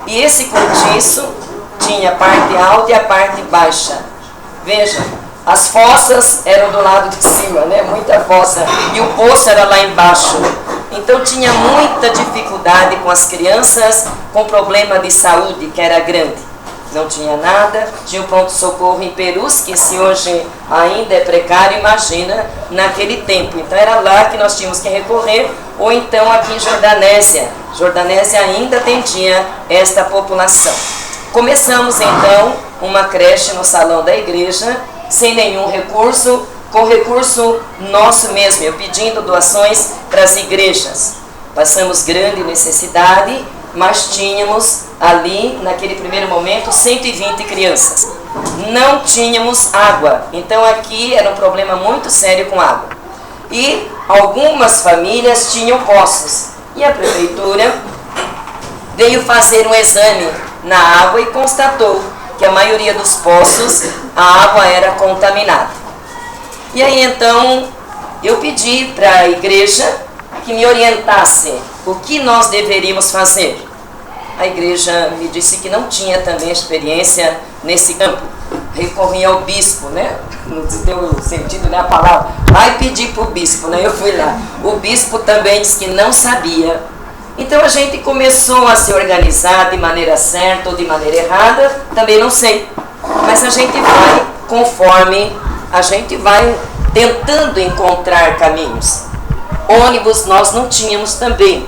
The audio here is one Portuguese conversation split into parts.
E esse cortiço tinha a parte alta e a parte baixa. Veja, as fossas eram do lado de cima, né? Muita fossa. E o poço era lá embaixo. Então tinha muita dificuldade com as crianças com problema de saúde, que era grande. Não tinha nada, tinha o pronto-socorro em Perus, que se hoje ainda é precário, imagina naquele tempo. Então era lá que nós tínhamos que recorrer, ou então aqui em Jordanésia. Jordanésia ainda atendia esta população. Começamos então uma creche no salão da igreja, sem nenhum recurso, com recurso nosso mesmo, eu pedindo doações para as igrejas. Passamos grande necessidade, mas tínhamos ali, naquele primeiro momento, 120 crianças. Não tínhamos água, então aqui era um problema muito sério com água. E algumas famílias tinham poços. E a prefeitura veio fazer um exame na água e constatou que a maioria dos poços, a água era contaminada. E aí então, eu pedi para a igreja que me orientasse o que nós deveríamos fazer. A igreja me disse que não tinha também experiência nesse campo. Recorri ao bispo, né? Não deu sentido, né, a palavra. Vai pedir para o bispo, né? Eu fui lá. O bispo também disse que não sabia. Então a gente começou a se organizar de maneira certa ou de maneira errada, também não sei. Mas a gente vai conforme, a gente vai tentando encontrar caminhos. Ônibus nós não tínhamos também.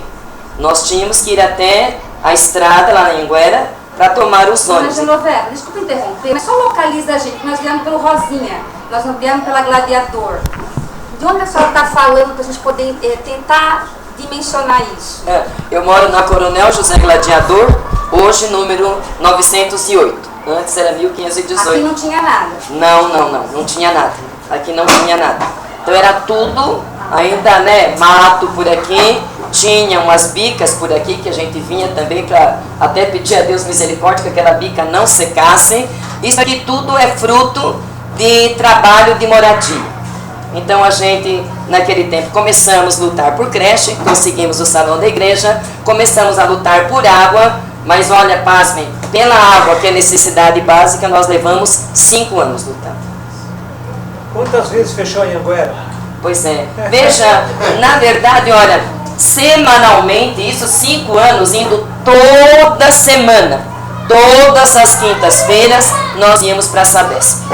Nós tínhamos que ir até a estrada lá na Anhanguera para tomar os ônibus. Mas, Genoveva, desculpa interromper, mas só localiza a gente. Nós viemos pelo Rosinha, nós não viemos pela Gladiador. De onde a senhora está falando para a gente poder tentar dimensionar isso? Eu moro na Coronel José Gladiador, hoje número 908. Antes era 1518. Aqui não tinha nada? Não tinha nada. Aqui não tinha nada. Então era tudo, ainda, né, mato por aqui. Tinha umas bicas por aqui que a gente vinha também para até pedir a Deus misericórdia que aquela bica não secasse. Isso aqui tudo é fruto de trabalho de moradia. Então a gente, naquele tempo, começamos a lutar por creche, conseguimos o salão da igreja, começamos a lutar por água, mas olha, pasmem, pela água, que é necessidade básica, nós levamos 5 anos lutando. Quantas vezes fechou a Anhanguera? Pois é. Veja, na verdade, olha, semanalmente, isso 5 anos, indo toda semana, todas as quintas-feiras, nós íamos para a Sabesp.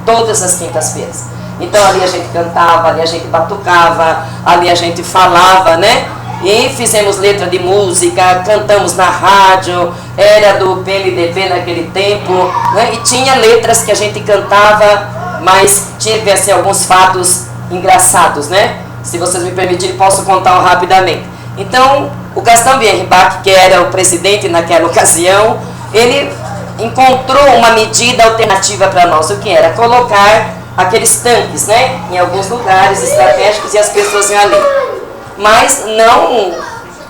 Todas as quintas-feiras. Então ali a gente cantava, ali a gente batucava, ali a gente falava, né? E fizemos letra de música, cantamos na rádio, era do PMDB naquele tempo, né? E tinha letras que a gente cantava, mas tivesse alguns fatos engraçados, né? Se vocês me permitirem, posso contar rapidamente. Então, o Gastão Bierribach, que era o presidente naquela ocasião, ele encontrou uma medida alternativa para nós, o que era colocar aqueles tanques, né, em alguns lugares estratégicos e as pessoas iam ali. Mas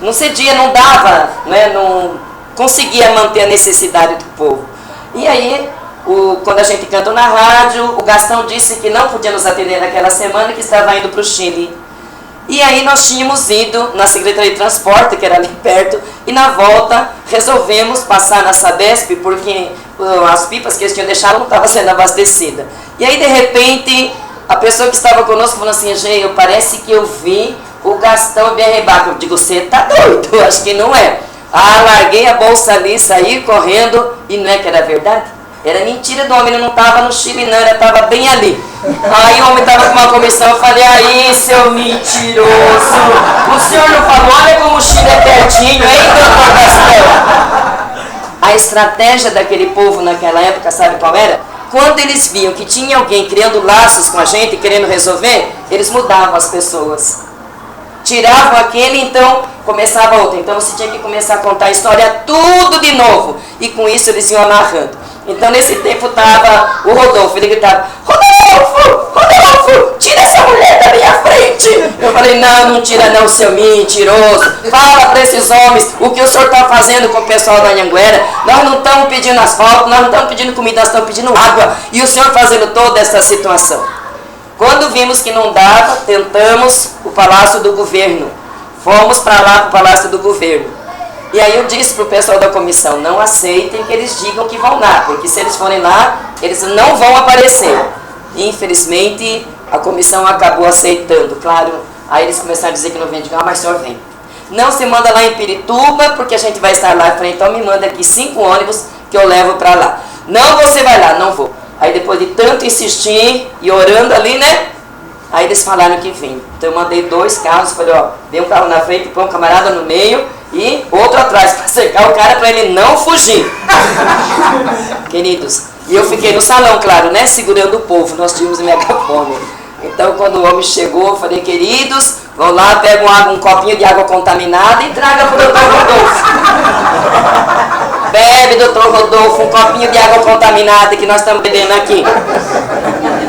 não cedia, não dava, né, não conseguia manter a necessidade do povo. E aí, quando a gente cantou na rádio, o Gastão disse que não podia nos atender naquela semana, que estava indo para o Chile. E aí nós tínhamos ido na Secretaria de Transporte, que era ali perto, e na volta resolvemos passar na Sabesp, porque as pipas que eles tinham deixado não estavam sendo abastecidas. E aí de repente, a pessoa que estava conosco falou assim, Gê, parece que eu vi o Gastão Bierribach. Eu digo, você tá doido? Eu acho que não é. Larguei a bolsa ali, saí correndo, e não é que era verdade? Era mentira do homem, ele não estava no Chile, não, ele estava bem ali. Aí o homem estava com uma comissão, eu falei, aí, seu mentiroso, o senhor não falou, olha como o Chile é pertinho, hein, doutor Gastão? A estratégia daquele povo naquela época, sabe qual era? Quando eles viam que tinha alguém criando laços com a gente, querendo resolver, eles mudavam as pessoas. Tiravam aquele, então começava outro. Então você tinha que começar a contar a história tudo de novo. E com isso eles iam amarrando. Então nesse tempo estava o Rodolfo, ele gritava, Rodolfo, tira essa mulher da minha frente. Eu falei, não tira não, seu mentiroso. Fala para esses homens o que o senhor está fazendo com o pessoal da Anhanguera. Nós não estamos pedindo asfalto, nós não estamos pedindo comida, nós estamos pedindo água. E o senhor fazendo toda essa situação. Quando vimos que não dava, tentamos o Palácio do Governo. Fomos para lá, para o Palácio do Governo. E aí eu disse para o pessoal da comissão, não aceitem que eles digam que vão lá, porque se eles forem lá, eles não vão aparecer. Infelizmente, a comissão acabou aceitando, claro. Aí eles começaram a dizer que não vem. Eu digo, mas o senhor vem. Não, se manda lá em Pirituba, porque a gente vai estar lá. Eu falei, então me manda aqui 5 ônibus que eu levo para lá. Não, você vai lá, não vou. Aí depois de tanto insistir e orando ali, né? Aí eles falaram que vem. Então eu mandei 2 carros, falei, ó, vem um carro na frente, põe um camarada no meio e outro atrás, para cercar o cara para ele não fugir. Queridos, e eu fiquei no salão, claro, né? Segurando o povo, nós tínhamos megafone. Então quando o homem chegou, eu falei, queridos, vão lá, pegam um copinho de água contaminada e traga para o doutor Rodolfo. Bebe, doutor Rodolfo, um copinho de água contaminada que nós estamos bebendo aqui.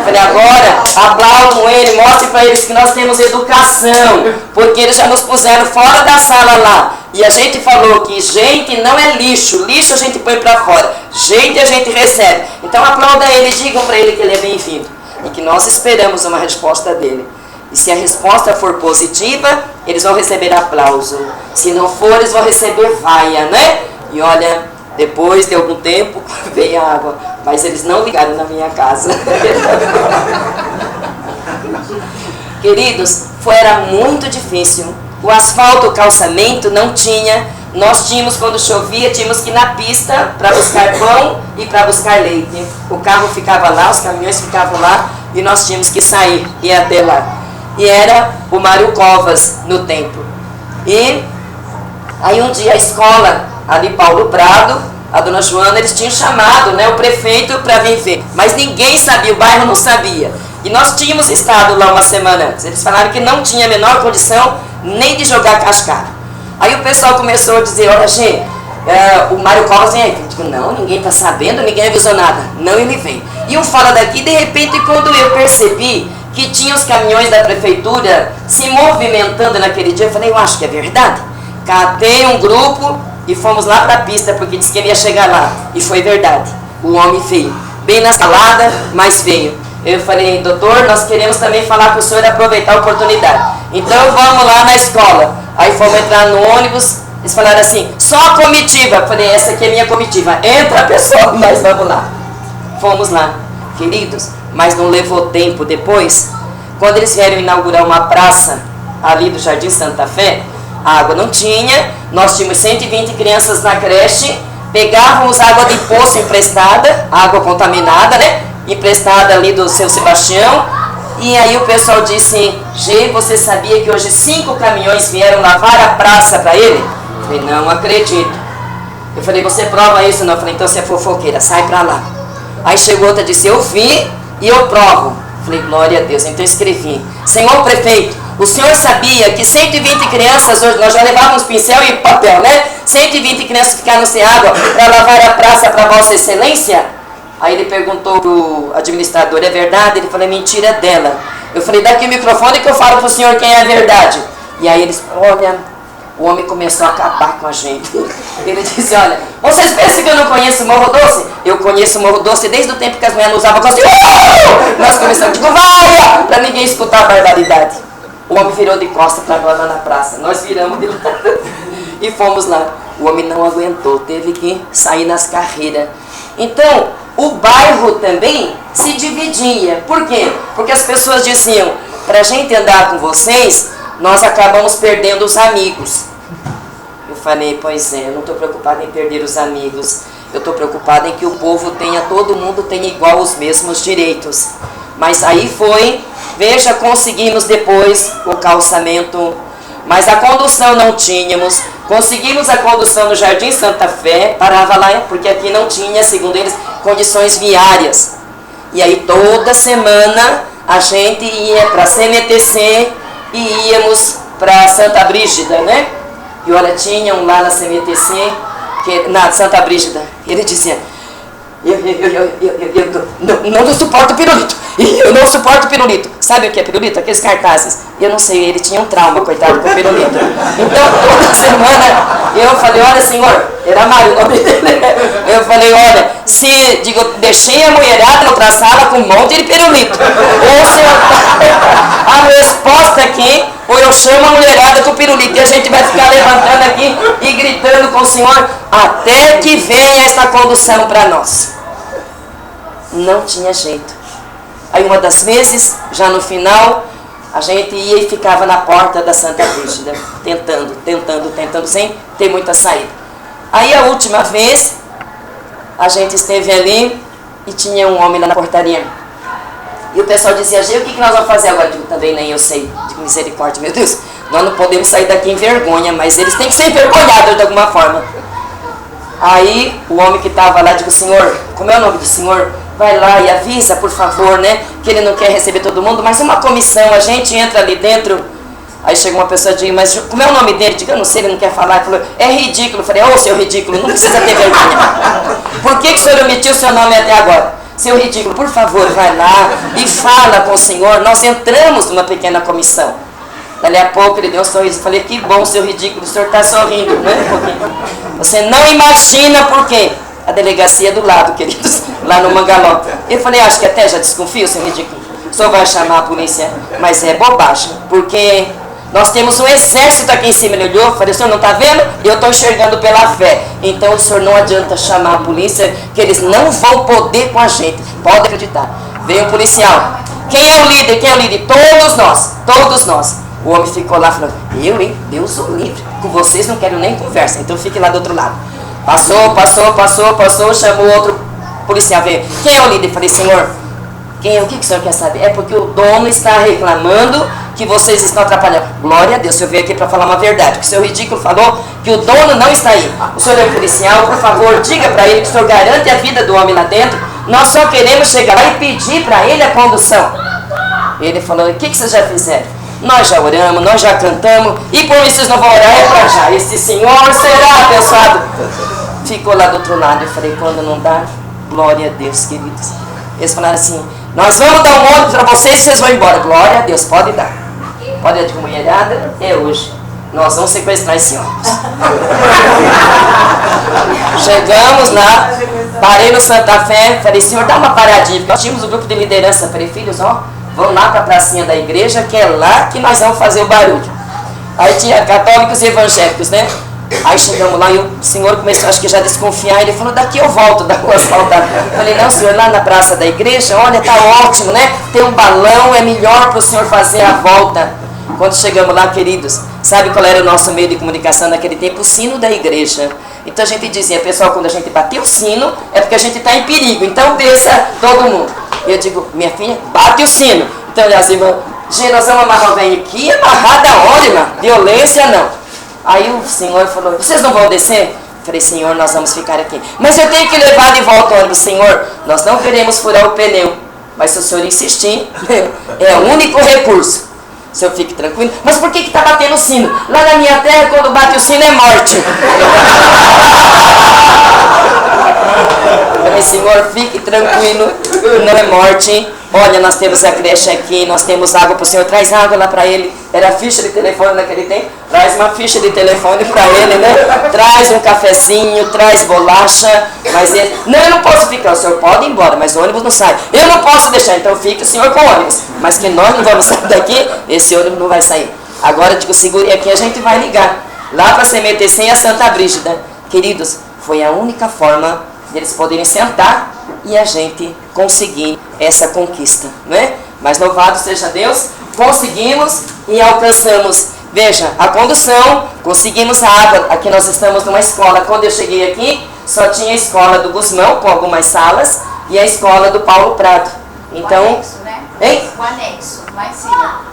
Falei, agora aplaudam ele, mostrem para eles que nós temos educação, porque eles já nos puseram fora da sala lá. E a gente falou que gente não é lixo, lixo a gente põe para fora, gente a gente recebe. Então aplauda ele, digam para ele que ele é bem-vindo e que nós esperamos uma resposta dele. E se a resposta for positiva, eles vão receber aplauso. Se não for, eles vão receber vaia, né? E olha, depois de algum tempo, veio a água. Mas eles não ligaram na minha casa. Queridos, era muito difícil. O asfalto, o calçamento não tinha. Nós tínhamos, quando chovia, tínhamos que ir na pista para buscar pão e para buscar leite. O carro ficava lá, os caminhões ficavam lá e nós tínhamos que sair e ir até lá. E era o Mário Covas no templo. E aí um dia a escola, ali Paulo Prado, a dona Joana, eles tinham chamado, né, o prefeito para vir ver. Mas ninguém sabia, o bairro não sabia. E nós tínhamos estado lá uma semana antes. Eles falaram que não tinha a menor condição nem de jogar cascalho. Aí o pessoal começou a dizer, olha, gente, o Mário Covas vem aí. Eu digo, não, ninguém está sabendo, ninguém avisou nada. Não, ele vem. E um fala daqui, de repente, quando eu percebi que tinha os caminhões da prefeitura se movimentando naquele dia, eu falei, eu acho que é verdade. Catei um grupo e fomos lá para a pista, porque disse que ele ia chegar lá. E foi verdade. O homem veio. Bem na salada, mas veio. Eu falei, doutor, nós queremos também falar com o senhor e aproveitar a oportunidade. Então vamos lá na escola. Aí fomos entrar no ônibus, eles falaram assim, só a comitiva. Eu falei, essa aqui é minha comitiva. Entra a pessoa, mas vamos lá. Fomos lá, queridos, mas não levou tempo depois. Quando eles vieram inaugurar uma praça ali do Jardim Santa Fé, a água não tinha, nós tínhamos 120 crianças na creche, pegávamos água de poço emprestada, água contaminada, né? Emprestada ali do seu Sebastião. E aí o pessoal disse, Gê, você sabia que hoje 5 caminhões vieram lavar a praça para ele? Eu falei, não acredito. Eu falei, você prova isso? Não. Eu falei, então você é fofoqueira, sai para lá. Aí chegou outra e disse, eu vi e eu provo. Eu falei, glória a Deus. Então escrevi, senhor prefeito, o senhor sabia que 120 crianças, hoje nós já levávamos pincel e papel, né? 120 crianças ficaram sem água para lavar a praça para Vossa Excelência? Aí ele perguntou pro administrador, é verdade? Ele falou, mentira dela. Eu falei, dá aqui o microfone que eu falo pro senhor quem é a verdade. E aí eles, olha, o homem começou a acabar com a gente. Ele disse, olha, vocês pensam que eu não conheço Morro Doce? Eu conheço Morro Doce desde o tempo que as mulheres usavam assim, nós começamos, tipo, vai, para ninguém escutar a barbaridade. O homem virou de costas para lá na praça. Nós viramos de lá e fomos lá. O homem não aguentou, teve que sair nas carreiras. Então, o bairro também se dividia. Por quê? Porque as pessoas diziam, para a gente andar com vocês, nós acabamos perdendo os amigos. Eu falei, pois é, eu não estou preocupada em perder os amigos. Eu estou preocupada em que o povo tenha, todo mundo tenha igual os mesmos direitos. Mas aí foi, veja, conseguimos depois o calçamento, mas a condução não tínhamos. Conseguimos a condução no Jardim Santa Fé, parava lá, porque aqui não tinha, segundo eles, condições viárias. E aí toda semana a gente ia para a CMTC e íamos para Santa Brígida, né? E olha, tinham lá na CMTC, na Santa Brígida, ele dizia, eu não suporto pirulito, eu não suporto pirulito. Sabe o que é pirulito? Aqueles cartazes. Eu não sei, ele tinha um trauma, coitado, com pirulito. Então, toda semana, eu falei, olha, senhor, era Mário o nome dele. Eu falei, olha, deixei a mulherada na outra sala com um monte de pirulito. A resposta aqui, ou eu chamo a mulherada com o pirulito e a gente vai ficar levantando aqui e gritando com o Senhor até que venha esta condução para nós. Não tinha jeito. Aí uma das vezes, já no final, a gente ia e ficava na porta da Santa Brígida, tentando, sem ter muita saída. Aí a última vez, a gente esteve ali e tinha um homem lá na portaria. E o pessoal dizia, Gê, o que nós vamos fazer agora? Eu digo, também nem eu sei, de misericórdia, meu Deus. Nós não podemos sair daqui em vergonha, mas eles têm que ser envergonhados de alguma forma. Aí o homem que estava lá, digo, Senhor, como é o nome do Senhor? Vai lá e avisa, por favor, né? Que ele não quer receber todo mundo, mas uma comissão, a gente entra ali dentro. Aí chega uma pessoa e diz, mas como é o nome dele? Digo, eu não sei, ele não quer falar. Ele falou, é ridículo. Eu falei, ô seu ridículo, não precisa ter vergonha. Por que o senhor omitiu o seu nome até agora? Seu ridículo, por favor, vai lá e fala com o Senhor. Nós entramos numa pequena comissão. Dali a pouco ele deu um sorriso. Eu falei, que bom, seu ridículo, o senhor está sorrindo, né? Você não imagina por quê. A delegacia do lado, queridos, lá no Mangaló. Eu falei, acho que até já desconfio, seu ridículo. O senhor vai chamar a polícia, mas é bobagem, porque nós temos um exército aqui em cima. Ele olhou, falei, o senhor não está vendo? Eu estou enxergando pela fé. Então o senhor não adianta chamar a polícia, que eles não vão poder com a gente. Pode acreditar. Veio um policial. Quem é o líder? Quem é o líder? Todos nós, todos nós. O homem ficou lá falando, eu, hein? Deus o livre. Com vocês não quero nem conversa, então fique lá do outro lado. Passou, chamou outro policial. Veio. Quem é o líder? Falei, Senhor, quem é? O que o senhor quer saber? É porque o dono está reclamando que vocês estão atrapalhando. Glória a Deus, eu veio aqui para falar uma verdade. Que o seu ridículo falou que o dono não está aí. O senhor é o policial, por favor, diga para ele que o senhor garante a vida do homem lá dentro. Nós só queremos chegar lá e pedir para ele a condução. Ele falou, o que vocês já fizeram? Nós já oramos, nós já cantamos, e por isso vocês não vão orar, é para já. Esse senhor será abençoado. Ficou lá do outro lado. Eu falei, quando não dá, glória a Deus, queridos. Eles falaram assim, nós vamos dar um ônibus para vocês e vocês vão embora. Glória a Deus, pode dar. Pode ir de mulherada, é hoje. Nós vamos sequestrar esse ônibus. Chegamos lá, parei no Santa Fé, falei, Senhor, dá uma paradinha, porque nós tínhamos um grupo de liderança. Falei, filhos, ó, vão lá para a pracinha da igreja, que é lá que nós vamos fazer o barulho. Aí tinha católicos e evangélicos, né? Aí chegamos lá e o senhor começou, acho que já a desconfiar. Ele falou, daqui eu volto da rua asfaltada. Falei, não, senhor, lá na praça da igreja, olha, tá ótimo, né? Tem um balão, é melhor para o senhor fazer a volta. Quando chegamos lá, queridos, sabe qual era o nosso meio de comunicação naquele tempo? O sino da igreja. Então a gente dizia, pessoal, quando a gente bater o sino, é porque a gente está em perigo. Então desça todo mundo. Eu digo, minha filha, bate o sino. Então as irmãs, nós vamos amarrar o velho aqui, amarrada onde, irmã? Violência não. Aí o senhor falou, vocês não vão descer? Falei, Senhor, nós vamos ficar aqui. Mas eu tenho que levar de volta o ônibus. Senhor, nós não queremos furar o pneu. Mas se o senhor insistir, é o único recurso. O senhor fique tranquilo. Mas por que está batendo o sino? Lá na minha terra, quando bate o sino, é morte. Falei, Senhor, fique tranquilo, não é morte. Olha, nós temos a creche aqui, nós temos água para o senhor, traz água lá para ele. Era a ficha de telefone naquele tempo, traz uma ficha de telefone para ele, né? Traz um cafezinho, traz bolacha. Mas ele, não, eu não posso ficar, o senhor pode ir embora, mas o ônibus não sai. Eu não posso deixar, então fique o senhor com o ônibus. Mas que nós não vamos sair daqui, esse ônibus não vai sair. Agora, digo, segure aqui, a gente vai ligar. Lá para a CMTC e a Santa Brígida. Queridos, foi a única forma de eles poderem sentar e a gente conseguir essa conquista, né? Mas louvado seja Deus, conseguimos e alcançamos. Veja, a condução, conseguimos a água. Aqui nós estamos numa escola. Quando eu cheguei aqui, só tinha a escola do Gusmão, com algumas salas, e a escola do Paulo Prado. Então, o anexo, né? Hein? O anexo, lá em cima.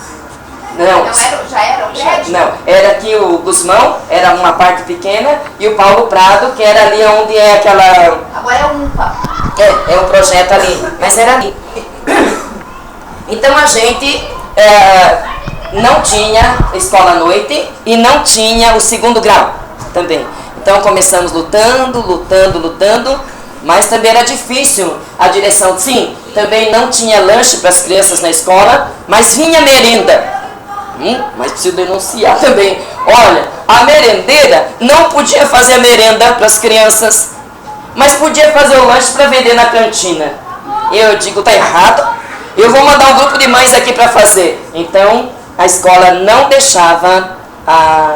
Não, Já era o prédio? Não, era aqui o Gusmão, era uma parte pequena, e o Paulo Prado, que era ali onde é aquela... Agora é o UMPA. É um projeto ali, mas era ali. Então a gente não tinha escola à noite e não tinha o segundo grau também. Então começamos lutando, mas também era difícil a direção. Sim, também não tinha lanche para as crianças na escola, mas vinha merenda. Mas preciso denunciar também. Olha, a merendeira não podia fazer a merenda para as crianças, mas podia fazer o lanche para vender na cantina. Eu digo, tá errado? Eu vou mandar um grupo de mães aqui para fazer. Então, a escola não deixava a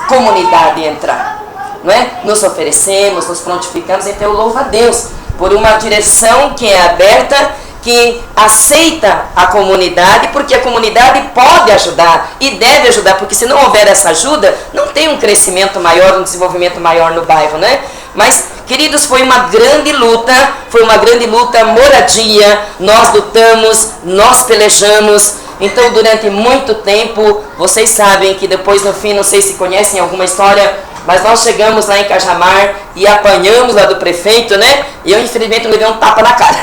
comunidade entrar. Não é? Nos oferecemos, nos prontificamos, então eu louvo a Deus por uma direção que é aberta, que aceita a comunidade, porque a comunidade pode ajudar e deve ajudar, porque se não houver essa ajuda, não tem um crescimento maior, um desenvolvimento maior no bairro, né? Mas, queridos, foi uma grande luta, moradia, nós lutamos, nós pelejamos. Então, durante muito tempo, vocês sabem que depois, no fim, não sei se conhecem alguma história, mas nós chegamos lá em Cajamar e apanhamos lá do prefeito, né? E eu, infelizmente, levei um tapa na cara.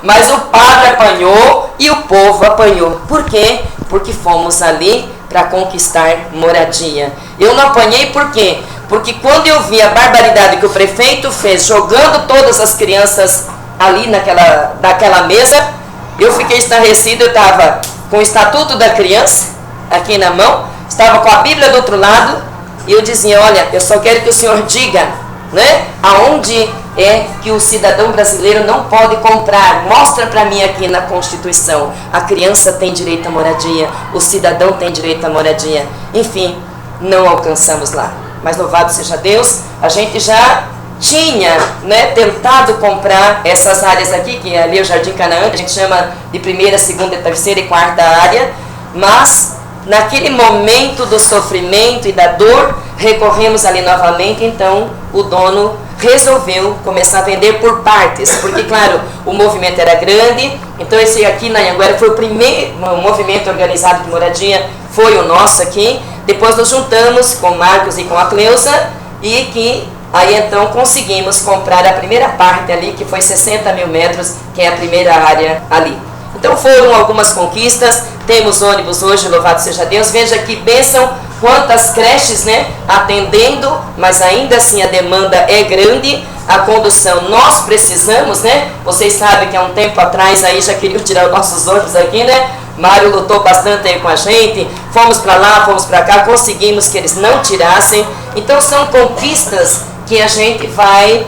Mas o padre apanhou e o povo apanhou. Por quê? Porque fomos ali para conquistar moradia. Eu não apanhei por quê? Porque quando eu vi a barbaridade que o prefeito fez, jogando todas as crianças ali naquela mesa, eu fiquei estarrecido. Eu estava com o Estatuto da Criança aqui na mão, estava com a Bíblia do outro lado, e eu dizia, olha, eu só quero que o senhor diga, né, aonde é que o cidadão brasileiro não pode comprar. Mostra para mim aqui na Constituição. A criança tem direito à moradia, o cidadão tem direito à moradia. Enfim, não alcançamos lá. Mas louvado seja Deus, a gente já tinha, né, tentado comprar essas áreas aqui, que é ali o Jardim Canaã, que a gente chama de primeira, segunda, terceira e quarta área, mas naquele momento do sofrimento e da dor, recorremos ali novamente. Então o dono resolveu começar a vender por partes, porque claro, o movimento era grande. Então esse aqui na Anhanguera foi o primeiro movimento organizado de moradia, foi o nosso aqui. Depois nos juntamos com o Marcos e com a Cleusa, e que aí então conseguimos comprar a primeira parte ali, que foi 60 mil metros, que é a primeira área ali. Então foram algumas conquistas. Temos ônibus hoje, louvado seja Deus. Veja que bênção, quantas creches, né, atendendo, mas ainda assim a demanda é grande. A condução nós precisamos, né? Vocês sabem que há um tempo atrás aí já queriam tirar os nossos ônibus aqui, né? Mário lutou bastante aí com a gente, fomos para lá, fomos para cá, conseguimos que eles não tirassem. Então são conquistas que a gente vai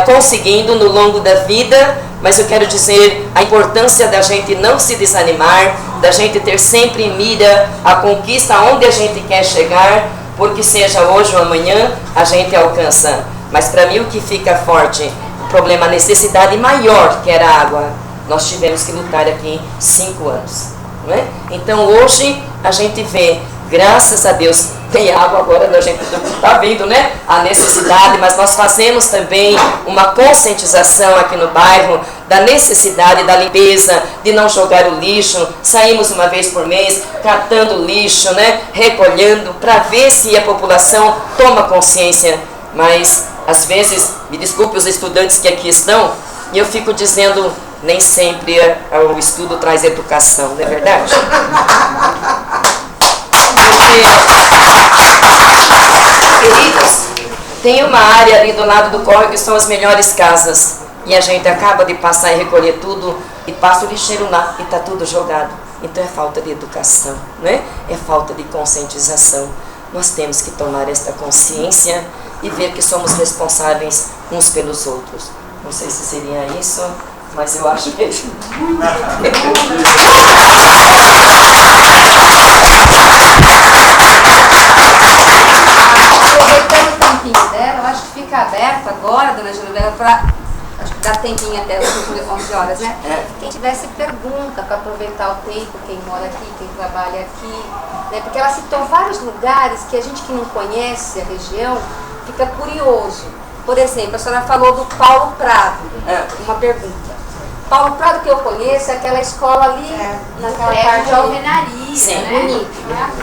conseguindo no longo da vida. Mas eu quero dizer a importância da gente não se desanimar, da gente ter sempre em mira a conquista onde a gente quer chegar, porque seja hoje ou amanhã, a gente alcança. Mas para mim o que fica forte, o problema, a necessidade maior, que era a água, nós tivemos que lutar aqui 5 anos. Não é? Então hoje a gente vê, graças a Deus, tem água agora, a gente está vendo, né, a necessidade, mas nós fazemos também uma conscientização aqui no bairro da necessidade da limpeza, de não jogar o lixo. Saímos uma vez por mês catando lixo, né, recolhendo, para ver se a população toma consciência. Mas às vezes, me desculpe os estudantes que aqui estão, e eu fico dizendo, nem sempre o estudo traz educação, não é verdade? Queridos, tem uma área ali do lado do córrego que são as melhores casas, e a gente acaba de passar e recolher tudo e passa o lixeiro lá e está tudo jogado. Então é falta de educação, né? É falta de conscientização. Nós temos que tomar esta consciência e ver que somos responsáveis uns pelos outros. Não sei se seria isso, mas eu acho que aproveitando o tempinho dela, eu acho que fica aberto agora, dona Genoveva, para dar tempinho até as 11 horas, né? Quem tivesse pergunta, para aproveitar o tempo, quem mora aqui, quem trabalha aqui, né? Porque ela citou vários lugares que a gente que não conhece a região fica curioso. Por exemplo, a senhora falou do Paulo Prado. Uma pergunta. Paulo Prado, que eu conheço, é aquela escola ali, naquela parte de alvenaria, sim, né? Bonito.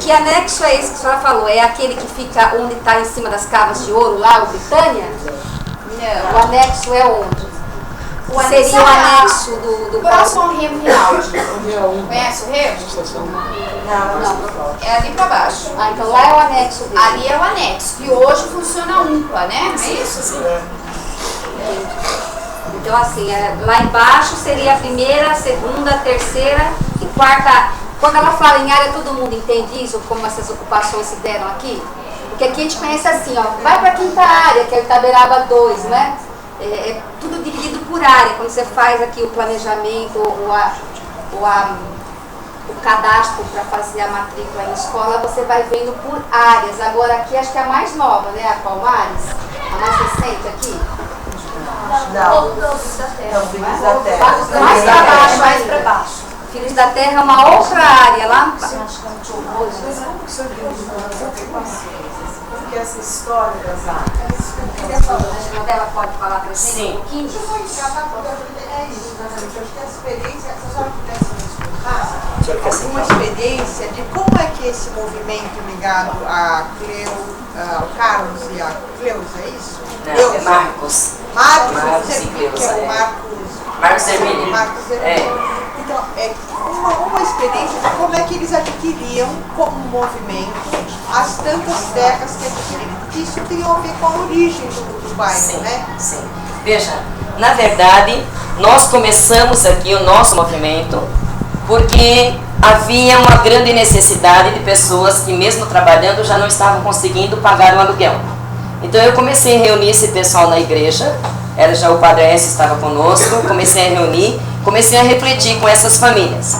Que anexo é esse que a senhora falou? É aquele que fica onde está em cima das Cavas de Ouro, lá, o Britânia? Não. O anexo é onde? O Seria o anexo do próximo ao Remo Rinaldi. Conhece o Remo? Não. É ali pra baixo. Ah, então lá é o anexo dele. Ali é o anexo. E hoje funciona a UMPA, né? Não é isso? Então assim, lá embaixo seria a primeira, a segunda, a terceira e quarta. Quando ela fala em área, todo mundo entende isso? Como essas ocupações se deram aqui? Porque aqui a gente conhece assim, ó, vai para a quinta área, que é o Itaberaba 2, né? É tudo dividido por área, quando você faz aqui o planejamento, o o cadastro para fazer a matrícula em escola, você vai vendo por áreas. Agora aqui acho que é a mais nova, né? A Palmares? A mais recente aqui? Não. Filhos da Terra. Mais para baixo, mais para baixo. Filhos da Terra é uma outra área lá. Mas como que o senhor porque essa história das áreas? A Janabela pode falar para a gente Sim. um pouquinho? É isso, exatamente. Eu acho que a experiência, se a senhora pudesse nos O senhor quer contar alguma experiência de como é que esse movimento ligado a ao Carlos e a Cleusa, é isso? Não, é Marcos. Marcos e Cleusa, que é o é. Marcos Hermínio. Marcos Hermínio. Então, é uma experiência de como é que eles adquiriam como movimento as tantas terras que adquiriram. Porque isso tem a ver com a origem do bairro, Sim, né? sim. Veja, na verdade, nós começamos aqui o nosso movimento porque havia uma grande necessidade de pessoas que mesmo trabalhando já não estavam conseguindo pagar o aluguel. Então eu comecei a reunir esse pessoal na igreja, era já o Padre S estava conosco, comecei a reunir, comecei a refletir com essas famílias.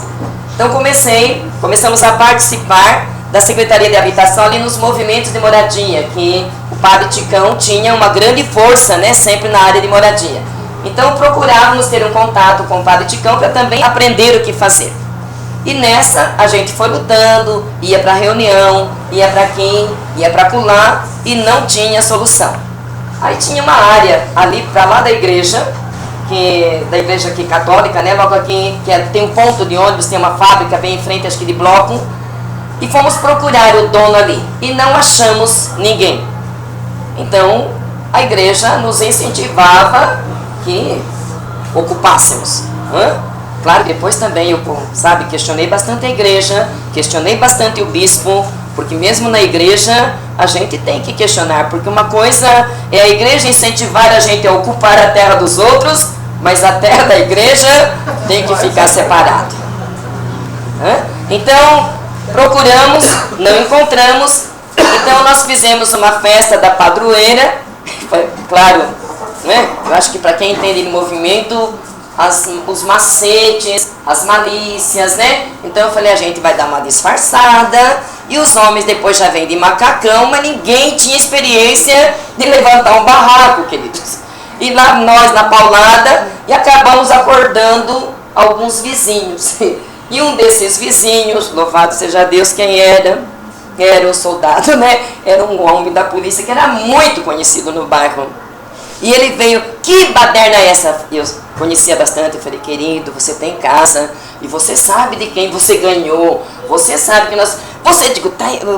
Então começamos a participar da Secretaria de Habitação ali nos movimentos de moradia, que o Padre Ticão tinha uma grande força, né, sempre na área de moradia. Então procurávamos ter um contato com o Padre Ticão para também aprender o que fazer. E nessa a gente foi lutando, ia para reunião, ia para aqui, ia para acolá e não tinha solução. Aí tinha uma área ali para lá da igreja aqui católica, né, logo aqui, tem um ponto de ônibus, tem uma fábrica bem em frente, acho que de bloco, e fomos procurar o dono ali e não achamos ninguém. Então a igreja nos incentivava que ocupássemos. Claro, depois também eu, questionei bastante a igreja, questionei bastante o bispo, porque mesmo na igreja a gente tem que questionar, porque uma coisa é a igreja incentivar a gente a ocupar a terra dos outros, mas a terra da igreja tem que ficar separada. Então, procuramos, não encontramos, então nós fizemos uma festa da padroeira, claro, né? Eu acho que para quem entende de movimento, os macetes, as malícias, né? Então eu falei, a gente vai dar uma disfarçada, e os homens depois já vêm de macacão, mas ninguém tinha experiência de levantar um barraco, queridos. E lá nós na paulada, e acabamos acordando alguns vizinhos. E um desses vizinhos, louvado seja Deus, quem era? Era um soldado, né? Era um homem da polícia que era muito conhecido no bairro. E ele veio, que baderna é essa? Eu conhecia bastante, eu falei, querido, você tem casa, e você sabe de quem você ganhou, você sabe que nós...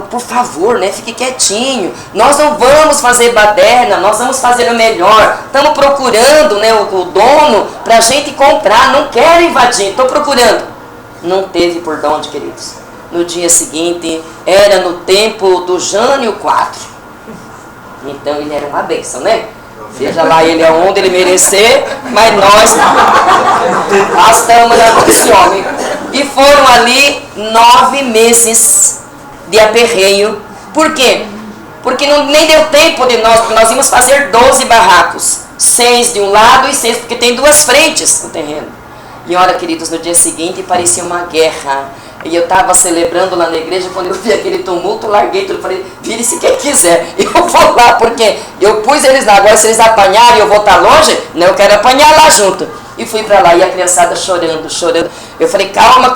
por favor, né, fique quietinho, nós não vamos fazer baderna, nós vamos fazer o melhor, estamos procurando, né, o dono para a gente comprar, não quero invadir, estou procurando. Não teve por onde, queridos. No dia seguinte, era no tempo do Jânio IV. Então ele era uma bênção, né? Seja lá ele aonde ele merecer, mas nós estamos nesse homem. E foram ali 9 meses de aperreio. Por quê? Porque nem deu tempo de nós íamos fazer 12 barracos. 6 de um lado e 6, porque tem 2 frentes no terreno. E olha, queridos, no dia seguinte parecia uma guerra. E eu estava celebrando lá na igreja, quando eu vi aquele tumulto, larguei tudo, falei, vire-se quem quiser, eu vou lá, porque eu pus eles lá, agora se eles apanharem eu vou estar longe, não, eu quero apanhar lá junto. E fui para lá, e a criançada chorando. Eu falei, calma,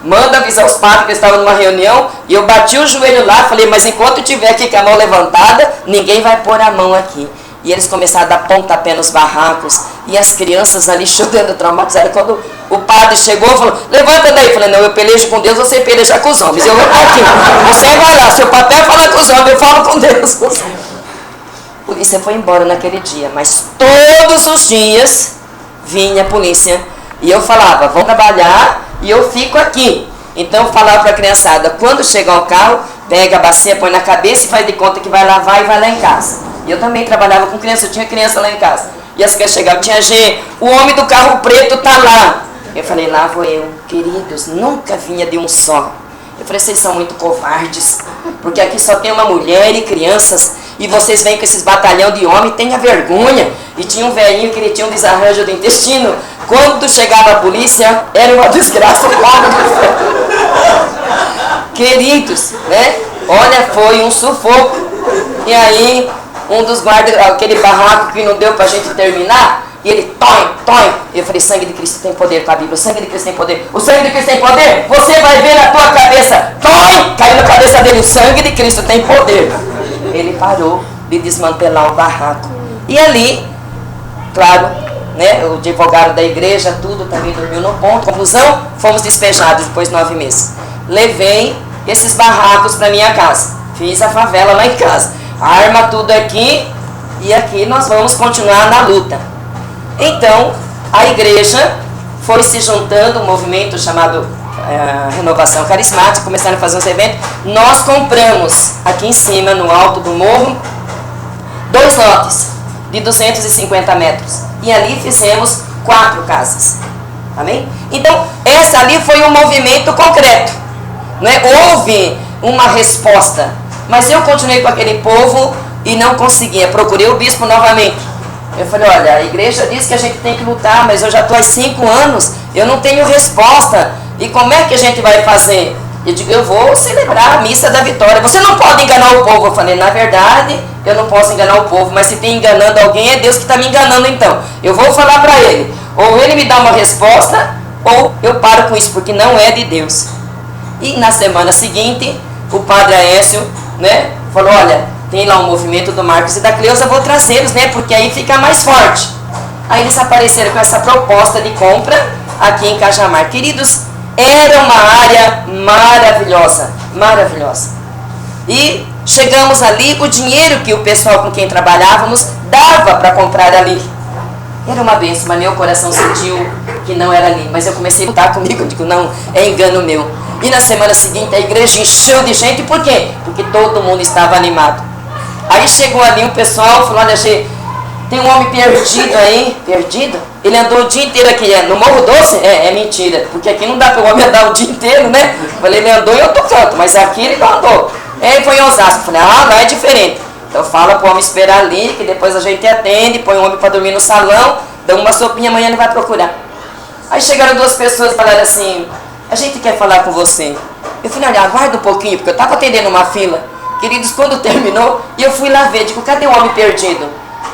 manda avisar os padres que estavam numa reunião, e eu bati o joelho lá, falei, mas enquanto eu estiver aqui com a mão levantada, ninguém vai pôr a mão aqui. E eles começaram a dar pontapé nos barracos, e as crianças ali chorando, traumatizadas. Quando o padre chegou, falou, levanta daí. Eu falei, não, eu pelejo com Deus, você peleja com os homens. Eu vou estar aqui. Você vai lá, seu papel é falar com os homens, eu falo com Deus. A polícia foi embora naquele dia, mas todos os dias vinha a polícia. E eu falava, vão trabalhar e eu fico aqui. Então eu falava para a criançada, quando chegar o carro, pega a bacia, põe na cabeça e faz de conta que vai lavar e vai lá em casa. E eu também trabalhava com criança, eu tinha criança lá em casa. E as crianças chegavam, tinha G, o homem do carro preto tá lá. Eu falei, lá vou eu. Queridos, nunca vinha de um só. Eu falei, vocês são muito covardes, porque aqui só tem uma mulher e crianças, e vocês vêm com esses batalhão de homem, tenha vergonha. E tinha um velhinho que ele tinha um desarranjo do intestino, Quando chegava a polícia, era uma desgraça o povo do céu. Queridos, né? Olha, foi um sufoco. E aí, um dos guardas, aquele barraco que não deu pra gente terminar, e ele, toim. Eu falei, sangue de Cristo tem poder com a Bíblia, o sangue de Cristo tem poder. O sangue de Cristo tem poder? Você vai ver na tua cabeça, toim! Caiu na cabeça dele, o sangue de Cristo tem poder. Ele parou de desmantelar o barraco. E ali, claro, né, o advogado da igreja, tudo também dormiu no ponto. Conclusão, fomos despejados depois de 9 meses. Levei esses barracos para minha casa. Fiz a favela lá em casa. Arma tudo aqui e aqui nós vamos continuar na luta. Então, a igreja foi se juntando, um movimento chamado Renovação Carismática, começaram a fazer uns eventos. Nós compramos aqui em cima, no alto do morro, 2 lotes de 250 metros. E ali fizemos 4 casas. Amém? Então, essa ali foi um movimento concreto. Não é? Houve uma resposta. Mas eu continuei com aquele povo e não conseguia. Procurei o bispo novamente. Eu falei, olha, a igreja diz que a gente tem que lutar, mas eu já estou há 5 anos, eu não tenho resposta. E como é que a gente vai fazer? Eu digo, eu vou celebrar a missa da vitória. Você não pode enganar o povo. Eu falei, na verdade, eu não posso enganar o povo, mas se tem enganando alguém, é Deus que está me enganando então. Eu vou falar para ele, ou ele me dá uma resposta, ou eu paro com isso, porque não é de Deus. E na semana seguinte, o padre Aécio, né, falou, olha, tem lá um movimento do Marcos e da Cleusa, vou trazê-los, né, porque aí fica mais forte. Aí eles apareceram com essa proposta de compra aqui em Cajamar. Queridos, era uma área maravilhosa, maravilhosa. E chegamos ali, o dinheiro que o pessoal com quem trabalhávamos dava para comprar ali. Era uma bênção, mas meu coração sentiu que não era ali. Mas eu comecei a lutar comigo, eu digo, não, é engano meu. E na semana seguinte a igreja encheu de gente, por quê? Porque todo mundo estava animado. Aí chegou ali o pessoal, falou, olha, tem um homem perdido aí, perdido? Ele andou o dia inteiro aqui, no Morro Doce? É mentira, porque aqui não dá para o homem andar o dia inteiro, né? Falei, ele andou em outro canto, mas aqui ele não andou. Ele foi em Osasco, falei, lá é diferente. Então fala para o homem esperar ali, que depois a gente atende, põe o homem para dormir no salão, dá uma sopinha, amanhã ele vai procurar. Aí chegaram 2 pessoas e falaram assim, a gente quer falar com você. Eu falei, olha, aguarda um pouquinho, porque eu estava atendendo uma fila. Queridos, quando terminou, e eu fui lá ver, digo, cadê o homem perdido?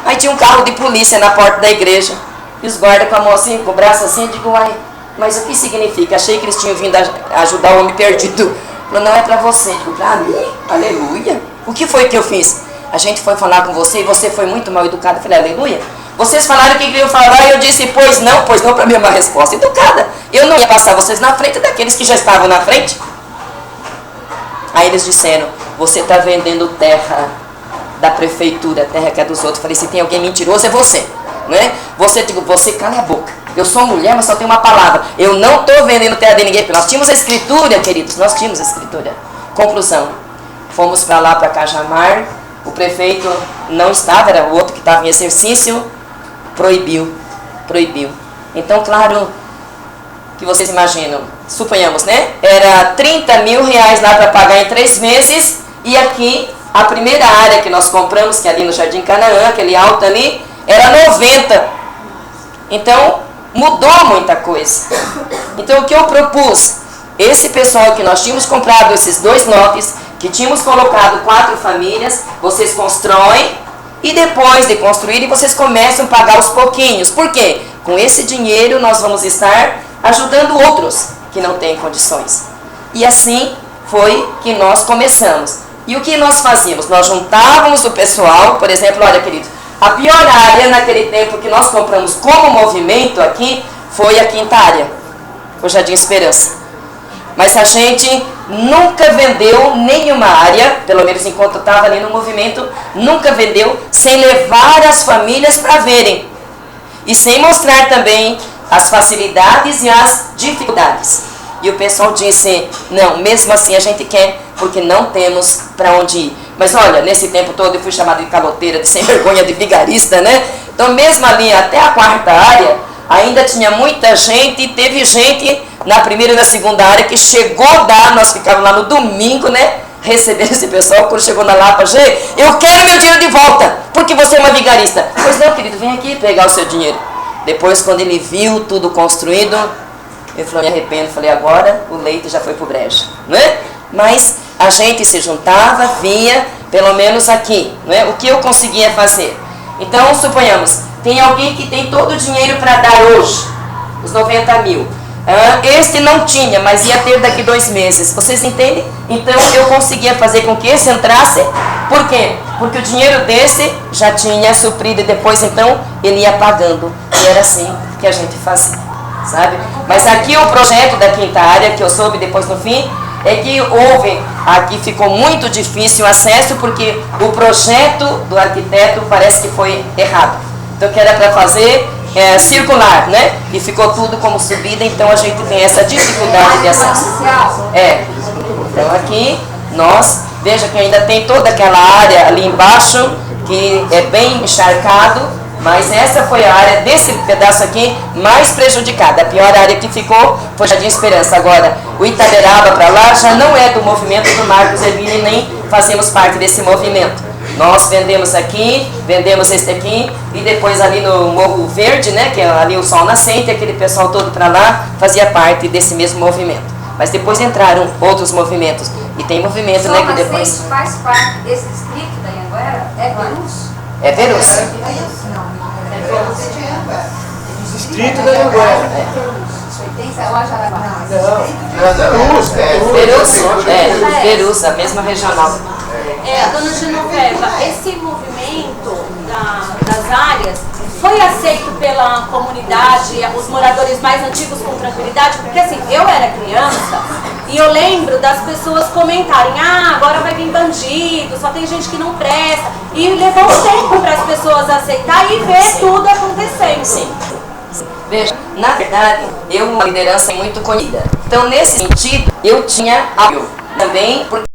Aí tinha um carro de polícia na porta da igreja. E os guardas com a mão assim, com o braço assim, eu digo, uai, mas o que significa? Achei que eles tinham vindo ajudar o homem perdido. Falou, não é para você. Eu digo, para mim? Aleluia. O que foi que eu fiz? A gente foi falar com você e você foi muito mal educado. Eu falei, aleluia. Vocês falaram o que queriam falar e eu disse, pois não, para mim é uma resposta educada. Eu não ia passar vocês na frente daqueles que já estavam na frente. Aí eles disseram, você está vendendo terra da prefeitura, terra que é dos outros. Eu falei, se tem alguém mentiroso é você, né? Você cala a boca. Eu sou mulher, mas só tenho uma palavra. Eu não estou vendendo terra de ninguém, porque nós tínhamos a escritura, queridos, nós tínhamos a escritura. Conclusão, fomos para lá, para Cajamar, o prefeito não estava, era o outro que estava em exercício, proibiu. Então, claro, que vocês imaginam, suponhamos, né? Era 30 mil reais lá para pagar em 3 meses, e aqui, a primeira área que nós compramos, que é ali no Jardim Canaã, aquele alto ali, era 90. Então, mudou muita coisa. Então, o que eu propus? Esse pessoal que nós tínhamos comprado esses 2 lotes, que tínhamos colocado 4 famílias, vocês constroem, e depois de construírem, vocês começam a pagar aos pouquinhos. Por quê? Com esse dinheiro, nós vamos estar ajudando outros que não têm condições. E assim foi que nós começamos. E o que nós fazíamos? Nós juntávamos o pessoal, por exemplo, olha, querido, a pior área naquele tempo que nós compramos como movimento aqui foi a 5ª área, o Jardim Esperança. Mas a gente nunca vendeu nenhuma área, pelo menos enquanto estava ali no movimento, nunca vendeu sem levar as famílias para verem. E sem mostrar também as facilidades e as dificuldades. E o pessoal disse, não, mesmo assim a gente quer, porque não temos para onde ir. Mas olha, nesse tempo todo eu fui chamada de caloteira, de sem vergonha, de vigarista, né? Então mesmo ali até a 4ª área, ainda tinha muita gente, e teve gente na 1ª e na 2ª área que chegou a dar, nós ficávamos lá no domingo, né? Recebendo esse pessoal, quando chegou na Lapa, eu quero meu dinheiro de volta, porque você é uma vigarista. Pois não, querido, vem aqui pegar o seu dinheiro. Depois, quando ele viu tudo construído, ele falou, me arrependo. Falei, agora o leite já foi pro brejo, né? Mas a gente se juntava, via, pelo menos aqui, né? O que eu conseguia fazer. Então, suponhamos, tem alguém que tem todo o dinheiro para dar hoje, os 90 mil. Este não tinha, mas ia ter daqui 2 meses. Vocês entendem? Então eu conseguia fazer com que esse entrasse. Por quê? Porque o dinheiro desse já tinha suprido e depois então ele ia pagando. E era assim que a gente fazia, sabe? Mas aqui o projeto da quinta área, que eu soube depois no fim, é que houve, aqui ficou muito difícil o acesso, porque o projeto do arquiteto parece que foi errado. Então que era para fazer circular, né? E ficou tudo como subida, então a gente tem essa dificuldade de acesso. Então aqui nós, veja que ainda tem toda aquela área ali embaixo, que é bem encharcado, mas essa foi a área desse pedaço aqui mais prejudicada. A pior área que ficou foi Jardim Esperança. Agora, o Itaberaba para lá já não é do movimento do Marcos Ervini, nem fazemos parte desse movimento. Nós vendemos aqui, vendemos este aqui, e depois ali no Morro Verde, né, que é ali o Sol Nascente, aquele pessoal todo para lá fazia parte desse mesmo movimento. Mas depois entraram outros movimentos. E tem movimento, né, que depois... Sol Nascente faz parte desse distrito da Anhanguera? É Verus? É Verus. Distrito da Anhanguera. Pertence a Jaraguá. Verus, a mesma regional. Dona Genoveva, esse movimento das áreas foi aceito pela comunidade, os moradores mais antigos com tranquilidade? Porque assim, eu era criança e eu lembro das pessoas comentarem, agora vai vir bandido, só tem gente que não presta. E levou um tempo para as pessoas aceitar e ver tudo acontecendo. Sim. Veja, na verdade, eu uma liderança muito conhecida. Então, nesse sentido, eu tinha apoio também, porque